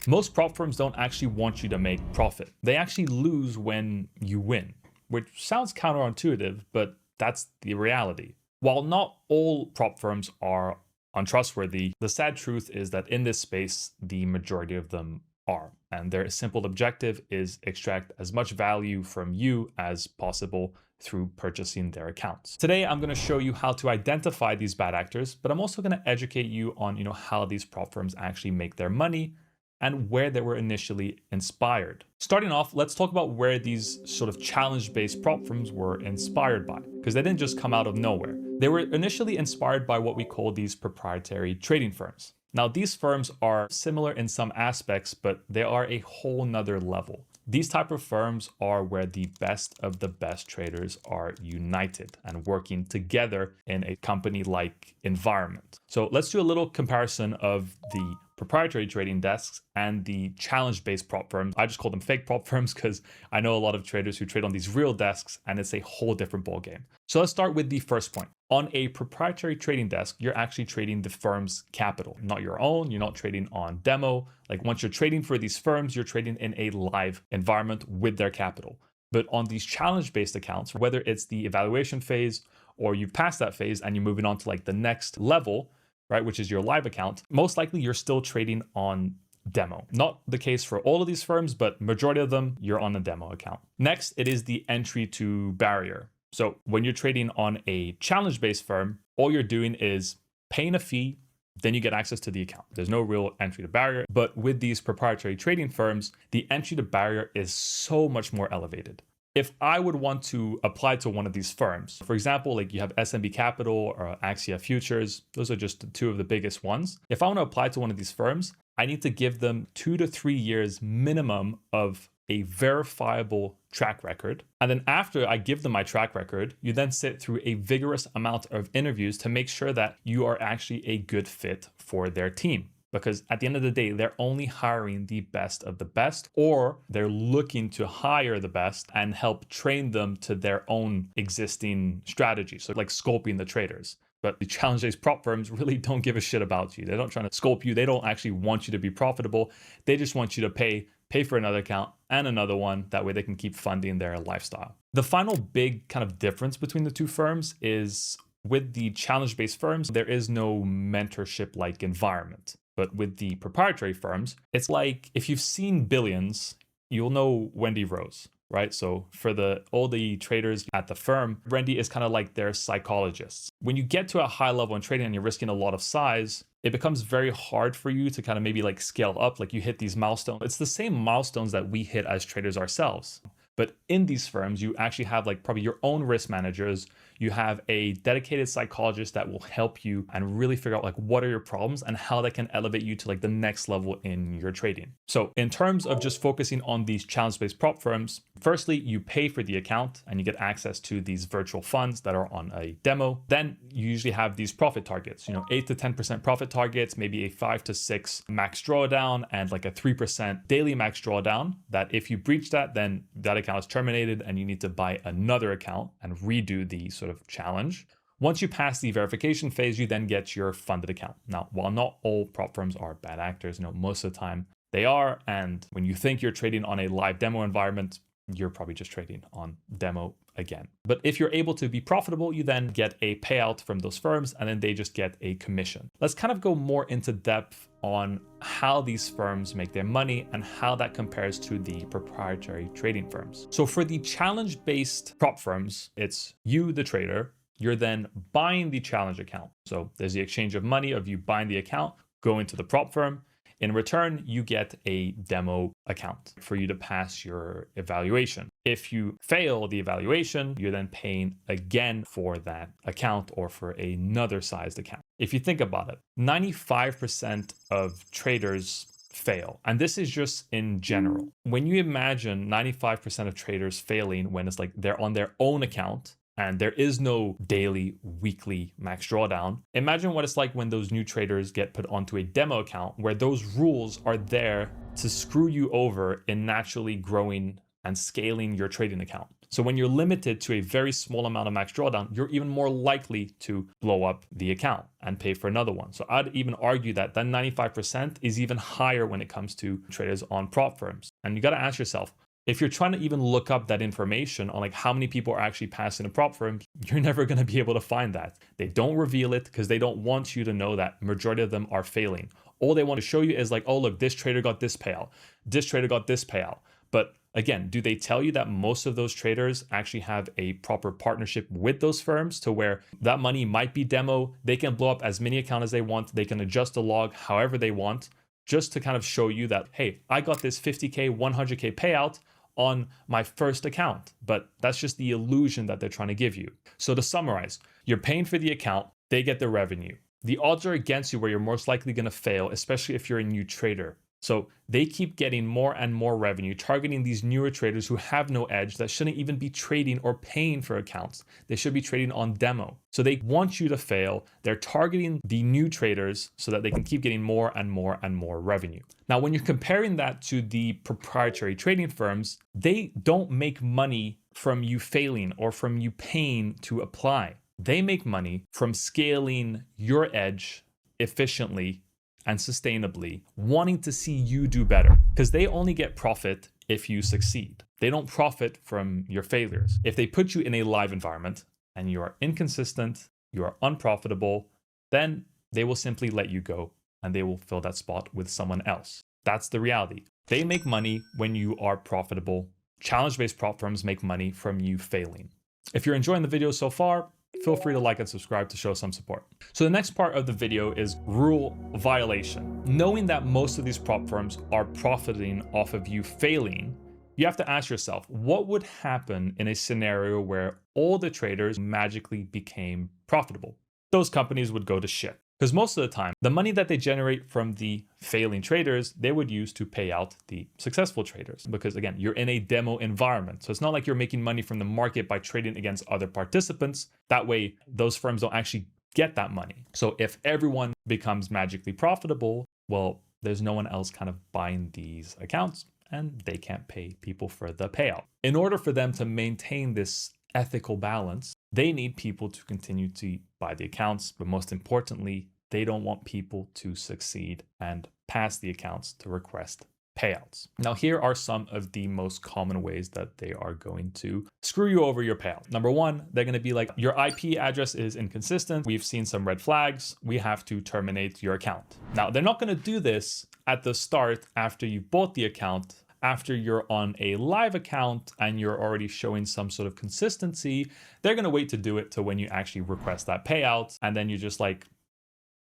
Most prop firms don't actually want you to make profit. They actually lose when you win, which sounds counterintuitive, but that's the reality. While not all prop firms are untrustworthy, the sad truth is that in this space, the majority of them are. And their simple objective is extract as much value from you as possible through purchasing their accounts. Today, I'm going to show you how to identify these bad actors, but I'm also going to educate you on, how these prop firms actually make their money and where they were initially inspired. Starting off, let's talk about where these sort of challenge-based prop firms were inspired by, because they didn't just come out of nowhere. They were initially inspired by what we call these proprietary trading firms. Now, these firms are similar in some aspects, but they are a whole nother level. These type of firms are where the best of the best traders are united and working together in a company-like environment. So let's do a little comparison of the proprietary trading desks and the challenge-based prop firms. I just call them fake prop firms because I know a lot of traders who trade on these real desks and it's a whole different ballgame. So let's start with the first point. On a proprietary trading desk, you're actually trading the firm's capital, not your own. You're not trading on demo. Like once you're trading for these firms, you're trading in a live environment with their capital. But on these challenge-based accounts, whether it's the evaluation phase or you've passed that phase and you're moving on to like the next level, right, which is your live account, most likely you're still trading on demo. Not the case for all of these firms, but majority of them, you're on a demo account. Next, it is the entry to barrier. So when you're trading on a challenge-based firm, all you're doing is paying a fee, then you get access to the account. There's no real entry to barrier. But with these proprietary trading firms, the entry to barrier is so much more elevated. If I would want to apply to one of these firms, for example, like you have SMB Capital or Axia Futures, those are just two of the biggest ones. If I want to apply to one of these firms, I need to give them 2 to 3 years minimum of a verifiable track record. And then after I give them my track record, you then sit through a vigorous amount of interviews to make sure that you are actually a good fit for their team. Because at the end of the day, they're only hiring the best of the best, or they're looking to hire the best and help train them to their own existing strategy. So like scoping the traders. But the challenge-based prop firms really don't give a shit about you. They're not trying to scope you. They don't actually want you to be profitable. They just want you to pay for another account and another one. That way they can keep funding their lifestyle. The final big kind of difference between the two firms is with the challenge-based firms, there is no mentorship-like environment. But with the proprietary firms, it's like if you've seen Billions, you'll know Wendy Rose, right? So for all the traders at the firm, Wendy is kind of like their psychologist. When you get to a high level in trading and you're risking a lot of size, it becomes very hard for you to kind of maybe like scale up, like you hit these milestones. It's the same milestones that we hit as traders ourselves. But in these firms, you actually have like probably your own risk managers. You have a dedicated psychologist that will help you and really figure out like what are your problems and how that can elevate you to like the next level in your trading. So in terms of just focusing on these challenge-based prop firms, firstly, you pay for the account and you get access to these virtual funds that are on a demo. Then you usually have these profit targets, 8 to 10% profit targets, maybe a 5 to 6 max drawdown and like a 3% daily max drawdown, that if you breach that, then that account is terminated and you need to buy another account and redo the sort of challenge. Once you pass the verification phase, you then get your funded account. Now, while not all prop firms are bad actors, most of the time they are. And when you think you're trading on a live demo environment, you're probably just trading on demo again. But if you're able to be profitable, you then get a payout from those firms and then they just get a commission. Let's kind of go more into depth on how these firms make their money and how that compares to the proprietary trading firms. So for the challenge-based prop firms, it's you, the trader, you're then buying the challenge account. So there's the exchange of money of you buying the account, going to the prop firm. In return, you get a demo account for you to pass your evaluation. If you fail the evaluation, you're then paying again for that account or for another sized account. If you think about it, 95% of traders fail. And this is just in general. When you imagine 95% of traders failing when it's like they're on their own account, and there is no daily, weekly max drawdown. Imagine what it's like when those new traders get put onto a demo account where those rules are there to screw you over in naturally growing and scaling your trading account. So when you're limited to a very small amount of max drawdown, you're even more likely to blow up the account and pay for another one. So I'd even argue that 95% is even higher when it comes to traders on prop firms. And you got to ask yourself, if you're trying to even look up that information on like how many people are actually passing a prop firm, you're never going to be able to find that. They don't reveal it because they don't want you to know that majority of them are failing. All they want to show you is like, oh, look, this trader got this payout. This trader got this payout. But again, do they tell you that most of those traders actually have a proper partnership with those firms to where that money might be demo? They can blow up as many accounts as they want. They can adjust the log however they want, just to kind of show you that, hey, I got this 50K, 100K payout on my first account. But that's just the illusion that they're trying to give you. So to summarize, you're paying for the account, they get the revenue. The odds are against you where you're most likely going to fail, especially if you're a new trader. So they keep getting more and more revenue, targeting these newer traders who have no edge, that shouldn't even be trading or paying for accounts. They should be trading on demo. So they want you to fail. They're targeting the new traders so that they can keep getting more and more and more revenue. Now, when you're comparing that to the proprietary trading firms, they don't make money from you failing or from you paying to apply. They make money from scaling your edge efficiently and sustainably, wanting to see you do better, because they only get profit if you succeed. They don't profit from your failures. If they put you in a live environment and you are inconsistent, you are unprofitable, then they will simply let you go and they will fill that spot with someone else. That's the reality. They make money when you are profitable. Challenge-based prop firms make money from you failing. If you're enjoying the video so far, feel free to like and subscribe to show some support. So the next part of the video is rule violation. Knowing that most of these prop firms are profiting off of you failing, you have to ask yourself, what would happen in a scenario where all the traders magically became profitable? Those companies would go to shit. Because most of the time, the money that they generate from the failing traders, they would use to pay out the successful traders. Because again, you're in a demo environment. So it's not like you're making money from the market by trading against other participants. That way, those firms don't actually get that money. So if everyone becomes magically profitable, well, there's no one else kind of buying these accounts and they can't pay people for the payout. In order for them to maintain this ethical balance, they need people to continue to buy the accounts, but most importantly, they don't want people to succeed and pass the accounts to request payouts. Now, here are some of the most common ways that they are going to screw you over your payout. Number one, they're going to be like, your IP address is inconsistent. We've seen some red flags. We have to terminate your account. Now, they're not going to do this at the start after you bought the account. After you're on a live account and you're already showing some sort of consistency, they're going to wait to do it to when you actually request that payout. And then you're just like,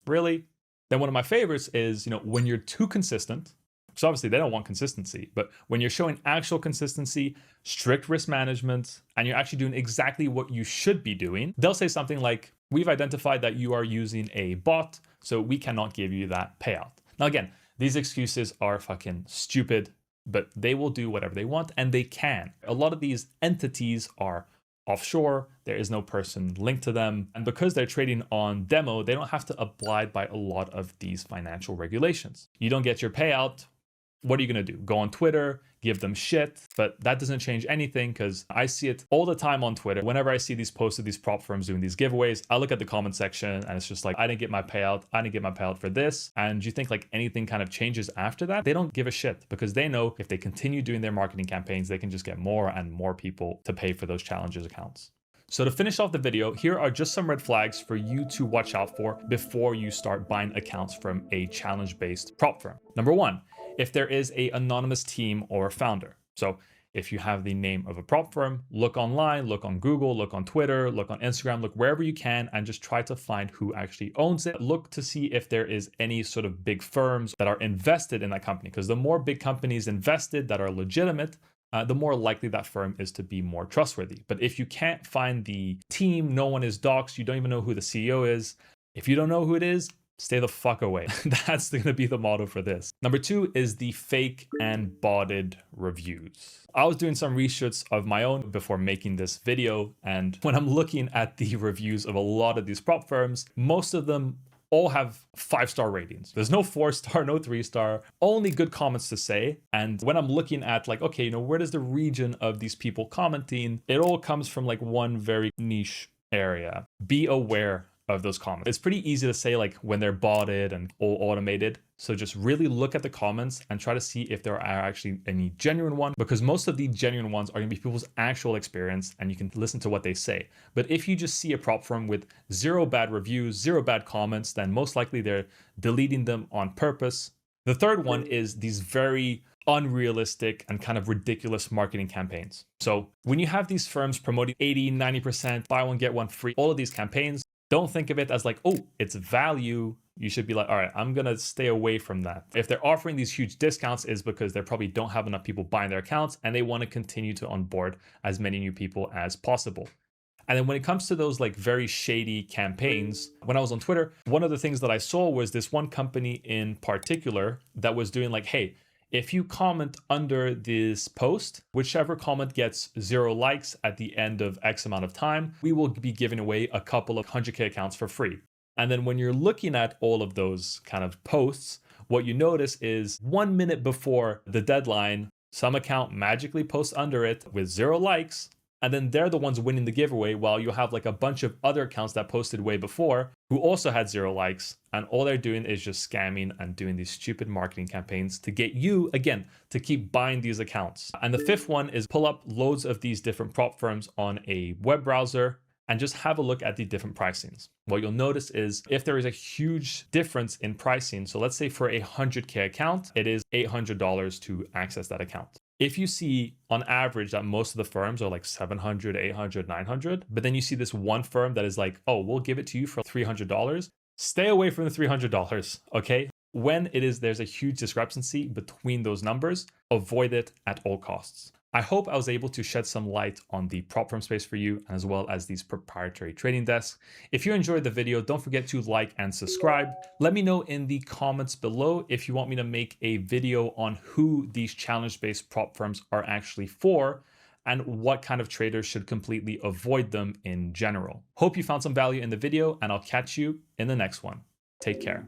really? Then one of my favorites is, when you're too consistent, so obviously they don't want consistency, but when you're showing actual consistency, strict risk management, and you're actually doing exactly what you should be doing, they'll say something like, we've identified that you are using a bot, so we cannot give you that payout. Now, again, these excuses are fucking stupid, but they will do whatever they want, and they can. A lot of these entities are offshore. There is no person linked to them. And because they're trading on demo, they don't have to abide by a lot of these financial regulations. You don't get your payout. What are you going to do? Go on Twitter, give them shit, but that doesn't change anything because I see it all the time on Twitter. Whenever I see these posts of these prop firms doing these giveaways, I look at the comment section and it's just like, I didn't get my payout. I didn't get my payout for this. And you think like anything kind of changes after that? They don't give a shit because they know if they continue doing their marketing campaigns, they can just get more and more people to pay for those challenges accounts. So to finish off the video, here are just some red flags for you to watch out for before you start buying accounts from a challenge-based prop firm. Number one, if there is an anonymous team or founder. So if you have the name of a prop firm, look online, look on Google, look on Twitter, look on Instagram, look wherever you can, and just try to find who actually owns it. Look to see if there is any sort of big firms that are invested in that company, because the more big companies invested that are legitimate, the more likely that firm is to be more trustworthy. But if you can't find the team, no one is doxxed, you don't even know who the CEO is. If you don't know who it is, stay the fuck away. That's going to be the motto for this. Number two is the fake and botted reviews. I was doing some research of my own before making this video. And when I'm looking at the reviews of a lot of these prop firms, most of them all have 5-star ratings. There's no 4-star, no 3-star, only good comments to say. And when I'm looking at like, okay, where does the region of these people commenting, it all comes from like one very niche area. Be aware of those comments. It's pretty easy to say like when they're botted and all automated. So just really look at the comments and try to see if there are actually any genuine ones, because most of the genuine ones are going to be people's actual experience and you can listen to what they say. But if you just see a prop firm with 0 bad reviews, 0 bad comments, then most likely they're deleting them on purpose. The third one is these very unrealistic and kind of ridiculous marketing campaigns. So when you have these firms promoting 80, 90%, buy one, get one free, all of these campaigns, don't think of it as like, oh, it's value. You should be like, all right, I'm going to stay away from that. If they're offering these huge discounts, is because they probably don't have enough people buying their accounts and they want to continue to onboard as many new people as possible. And then when it comes to those like very shady campaigns, when I was on Twitter, one of the things that I saw was this one company in particular that was doing like, hey, if you comment under this post, whichever comment gets 0 likes at the end of X amount of time, we will be giving away a couple of 100K accounts for free. And then when you're looking at all of those kind of posts, what you notice is 1 minute before the deadline, some account magically posts under it with 0 likes. And then they're the ones winning the giveaway, while you have like a bunch of other accounts that posted way before who also had 0 likes. And all they're doing is just scamming and doing these stupid marketing campaigns to get you, again, to keep buying these accounts. And the fifth one is pull up loads of these different prop firms on a web browser and just have a look at the different pricings. What you'll notice is if there is a huge difference in pricing, so let's say for a 100K account, it is $800 to access that account. If you see on average that most of the firms are like 700, 800, 900, but then you see this one firm that is like, oh, we'll give it to you for $300, stay away from the $300, okay? When there's a huge discrepancy between those numbers, avoid it at all costs. I hope I was able to shed some light on the prop firm space for you, as well as these proprietary trading desks. If you enjoyed the video, don't forget to like and subscribe. Let me know in the comments below if you want me to make a video on who these challenge-based prop firms are actually for and what kind of traders should completely avoid them in general. Hope you found some value in the video, and I'll catch you in the next one. Take care.